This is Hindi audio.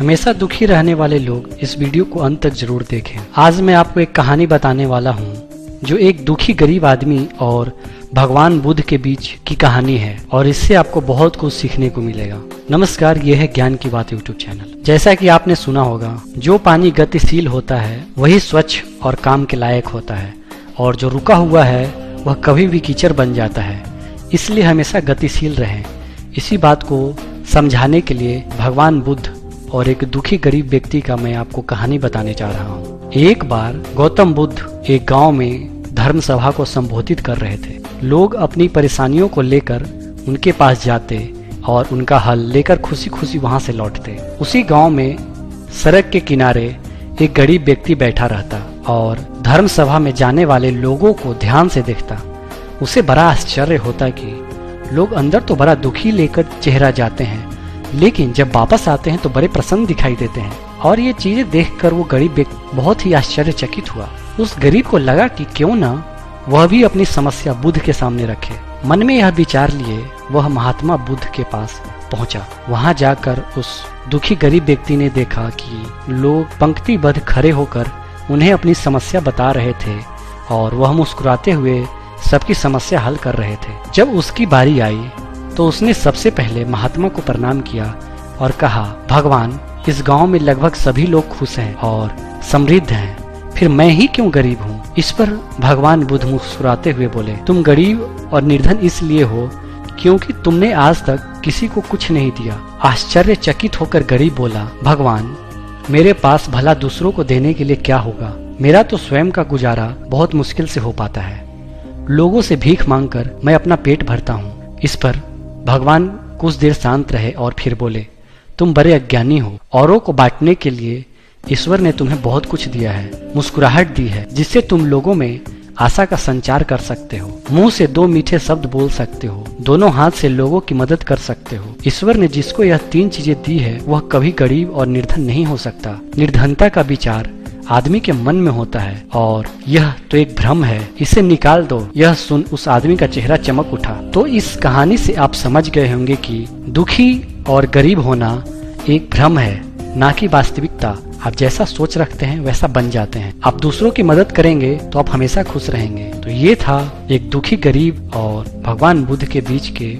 हमेशा दुखी रहने वाले लोग इस वीडियो को अंत तक जरूर देखें। आज मैं आपको एक कहानी बताने वाला हूँ जो एक दुखी गरीब आदमी और भगवान बुद्ध के बीच की कहानी है और इससे आपको बहुत कुछ सीखने को मिलेगा। नमस्कार, यह है ज्ञान की बात यूट्यूब चैनल। जैसा कि आपने सुना होगा, जो पानी गतिशील होता है वही स्वच्छ और काम के लायक होता है और जो रुका हुआ है वह कभी भी कीचड़ बन जाता है। इसलिए हमेशा गतिशील रहें। इसी बात को समझाने के लिए भगवान बुद्ध और एक दुखी गरीब व्यक्ति का मैं आपको कहानी बताने जा रहा हूँ। एक बार गौतम बुद्ध एक गांव में धर्म सभा को संबोधित कर रहे थे। लोग अपनी परेशानियों को लेकर उनके पास जाते और उनका हल लेकर खुशी खुशी वहां से लौटते। उसी गांव में सड़क के किनारे एक गरीब व्यक्ति बैठा रहता और धर्म सभा में जाने वाले लोगों को ध्यान से देखता। उसे बड़ा आश्चर्य होता कि लोग अंदर तो बड़ा दुखी लेकर चेहरा जाते हैं, लेकिन जब वापस आते हैं तो बड़े प्रसन्न दिखाई देते हैं। और ये चीजें देखकर वो गरीब व्यक्ति बहुत ही आश्चर्यचकित हुआ। उस गरीब को लगा कि क्यों ना वह भी अपनी समस्या बुद्ध के सामने रखे। मन में यह विचार लिए वह महात्मा बुद्ध के पास पहुंचा। वहां जाकर उस दुखी गरीब व्यक्ति ने देखा कि लोग पंक्तिबद्ध खड़े होकर उन्हें अपनी समस्या बता रहे थे और वह मुस्कुराते हुए सबकी समस्या हल कर रहे थे। जब उसकी बारी आई तो उसने सबसे पहले महात्मा को प्रणाम किया और कहा, भगवान, इस गांव में लगभग सभी लोग खुश हैं और समृद्ध हैं, फिर मैं ही क्यों गरीब हूँ। इस पर भगवान बुद्ध मुस्कुराते हुए बोले, तुम गरीब और निर्धन इसलिए हो क्योंकि तुमने आज तक किसी को कुछ नहीं दिया। आश्चर्यचकित होकर गरीब बोला, भगवान, मेरे पास भला दूसरों को देने के लिए क्या होगा। मेरा तो स्वयं का गुजारा बहुत मुश्किल से हो पाता है। लोगों से भीख मांगकर मैं अपना पेट भरता हूँ। इस पर भगवान कुछ देर शांत रहे और फिर बोले, तुम बड़े अज्ञानी हो। औरों को बांटने के लिए ईश्वर ने तुम्हें बहुत कुछ दिया है, मुस्कुराहट दी है जिससे तुम लोगों में आशा का संचार कर सकते हो, मुंह से दो मीठे शब्द बोल सकते हो, दोनों हाथ से लोगों की मदद कर सकते हो। ईश्वर ने जिसको यह तीन चीजें दी है वह कभी गरीब और निर्धन नहीं हो सकता। निर्धनता का विचार आदमी के मन में होता है और यह तो एक भ्रम है, इसे निकाल दो। यह सुन उस आदमी का चेहरा चमक उठा। तो इस कहानी से आप समझ गए होंगे कि दुखी और गरीब होना एक भ्रम है, ना कि वास्तविकता। आप जैसा सोच रखते हैं वैसा बन जाते हैं। आप दूसरों की मदद करेंगे तो आप हमेशा खुश रहेंगे। तो ये था एक दुखी गरीब और भगवान बुद्ध के बीच के